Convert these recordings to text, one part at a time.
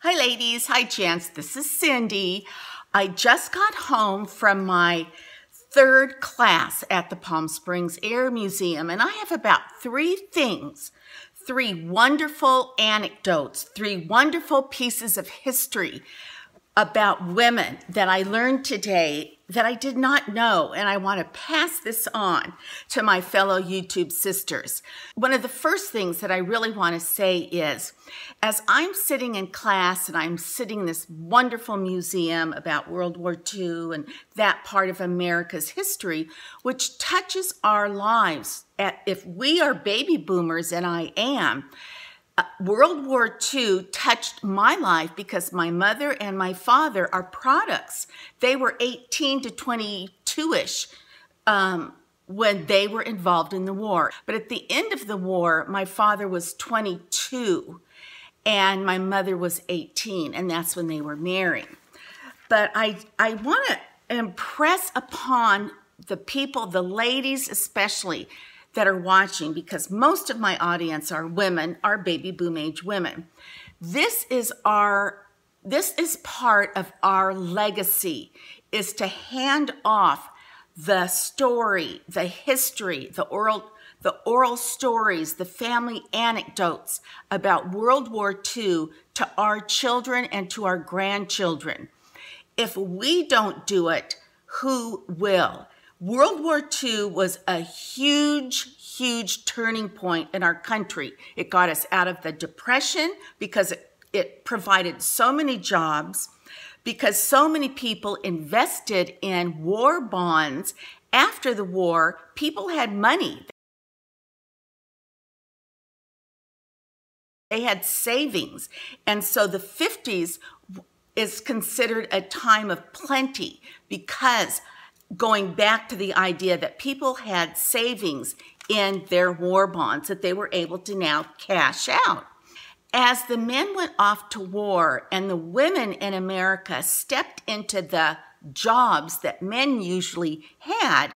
Hi ladies, hi gents, this is Cindy. I just got home from my third class at the Palm Springs Air Museum, and I have about three wonderful anecdotes, three wonderful pieces of history about women that I learned today that I did not know, and I want to pass this on to my fellow YouTube sisters. One of the first things that I really want to say is, as I'm sitting in class and I'm sitting in this wonderful museum about World War II and that part of America's history, which touches our lives, if we are baby boomers, and I am, World War II touched my life because my mother and my father are products. They were 18 to 22-ish when they were involved in the war. But at the end of the war, my father was 22 and my mother was 18, and that's when they were married. But I want to impress upon the people, the ladies especially, that are watching, because most of my audience are women, are baby boom age women. This is part of our legacy, is to hand off the story, the history, the oral stories, the family anecdotes about World War II to our children and to our grandchildren. If we don't do it, who will? World War II was a huge turning point in our country. It got us out of the Depression because it provided so many jobs, because so many people invested in war bonds. After the war, people had money. They had savings. And so the 50s is considered a time of plenty, because going back to the idea that people had savings in their war bonds that they were able to now cash out. As the men went off to war and the women in America stepped into the jobs that men usually had,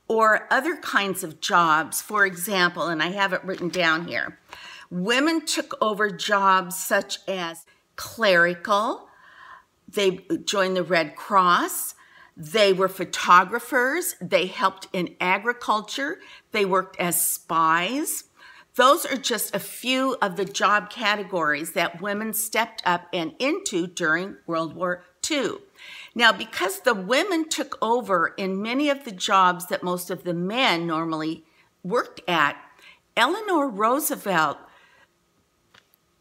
or other kinds of jobs, for example, and I have it written down here, women took over jobs such as clerical. They joined the Red Cross. They were photographers. They helped in agriculture. They worked as spies. Those are just a few of the job categories that women stepped up and into during World War II. Now, because the women took over in many of the jobs that most of the men normally worked at, Eleanor Roosevelt,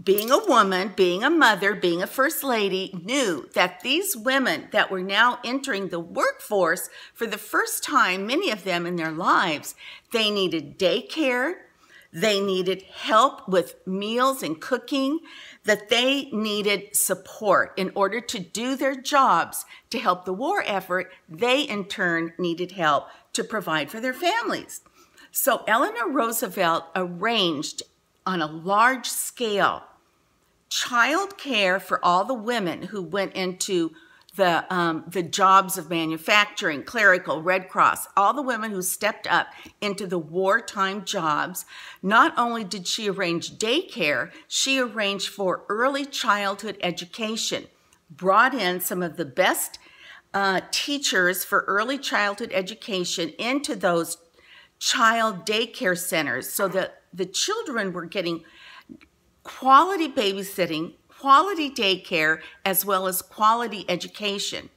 being a woman, being a mother, being a first lady, knew that these women that were now entering the workforce for the first time, many of them in their lives, they needed daycare, they needed help with meals and cooking, that they needed support in order to do their jobs to help the war effort. They in turn needed help to provide for their families. So Eleanor Roosevelt arranged on a large scale child care for all the women who went into the jobs of manufacturing, clerical, Red Cross, all the women who stepped up into the wartime jobs. Not only did she arrange daycare, she arranged for early childhood education, brought in some of the best teachers for early childhood education into those child daycare centers so that the children were getting quality babysitting, quality daycare, as well as quality education.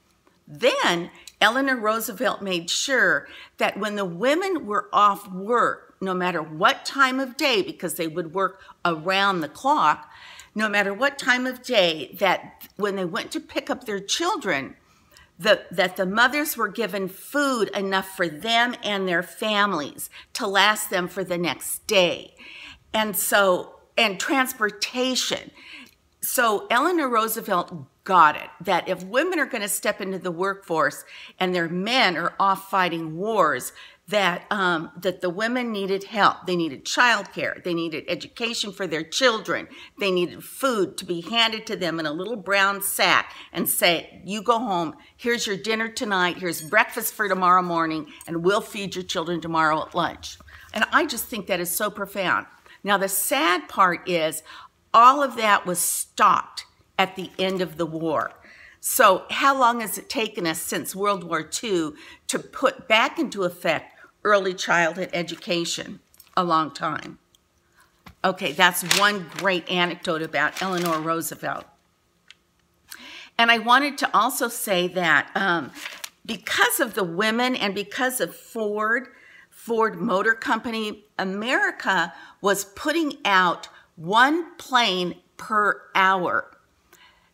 Then Eleanor Roosevelt made sure that when the women were off work, no matter what time of day, because they would work around the clock, no matter what time of day, that when they went to pick up their children, that the mothers were given food enough for them and their families to last them for the next day. And transportation. So Eleanor Roosevelt got it, that if women are going to step into the workforce and their men are off fighting wars, that the women needed help. They needed childcare. They needed education for their children. They needed food to be handed to them in a little brown sack and say, you go home, here's your dinner tonight, here's breakfast for tomorrow morning, and we'll feed your children tomorrow at lunch. And I just think that is so profound. Now, the sad part is all of that was stopped at the end of the war. So how long has it taken us since World War II to put back into effect early childhood education? A long time. Okay, that's one great anecdote about Eleanor Roosevelt. And I wanted to also say that because of the women and because of Ford Motor Company, America was putting out one plane per hour.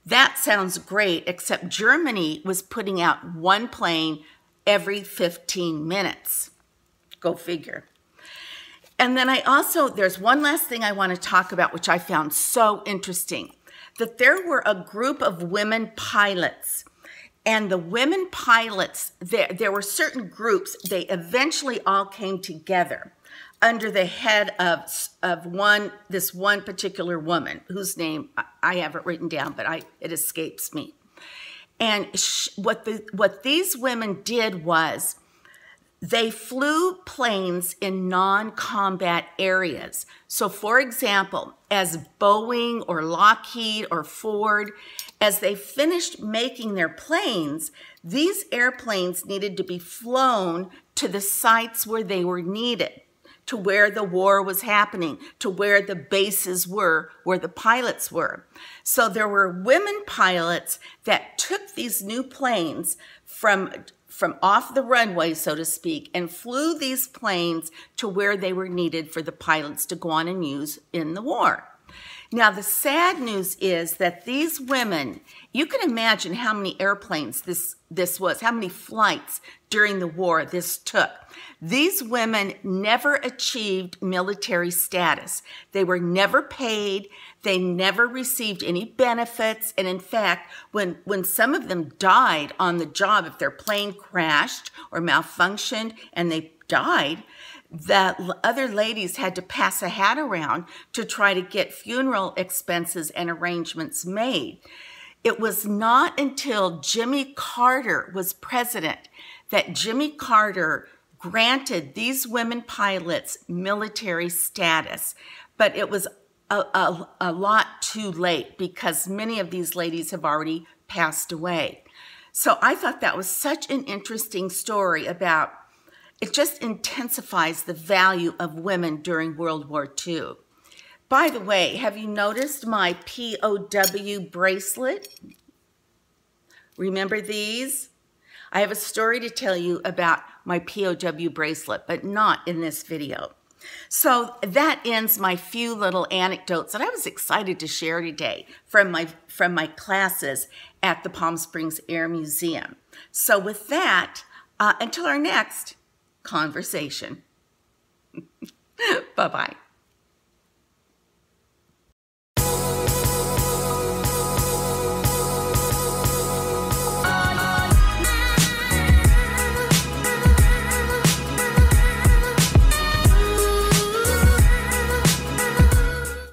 That sounds great, except Germany was putting out one plane every 15 minutes. Go figure. And then there's one last thing I want to talk about, which I found so interesting, that there were a group of women pilots. And the women pilots, there were certain groups, they eventually all came together under the head of this one particular woman, whose name I have it written down, but it escapes me. And what these women did was they flew planes in non-combat areas. So for example, as Boeing or Lockheed or Ford, as they finished making their planes, these airplanes needed to be flown to the sites where they were needed, to where the war was happening, to where the bases were, where the pilots were. So there were women pilots that took these new planes from off the runway, so to speak, and flew these planes to where they were needed for the pilots to go on and use in the war. Now, the sad news is that these women, you can imagine how many airplanes this was, how many flights during the war this took. These women never achieved military status. They were never paid. They never received any benefits. And in fact, when some of them died on the job, if their plane crashed or malfunctioned and they died, the other ladies had to pass a hat around to try to get funeral expenses and arrangements made. It was not until Jimmy Carter was president that Jimmy Carter granted these women pilots military status. But it was a lot too late because many of these ladies have already passed away. So I thought that was such an interesting story about it just intensifies the value of women during World War II. By the way, have you noticed my POW bracelet? Remember these? I have a story to tell you about my POW bracelet, but not in this video. So that ends my few little anecdotes that I was excited to share today from my classes at the Palm Springs Air Museum. So with that, until our next conversation. Bye-bye.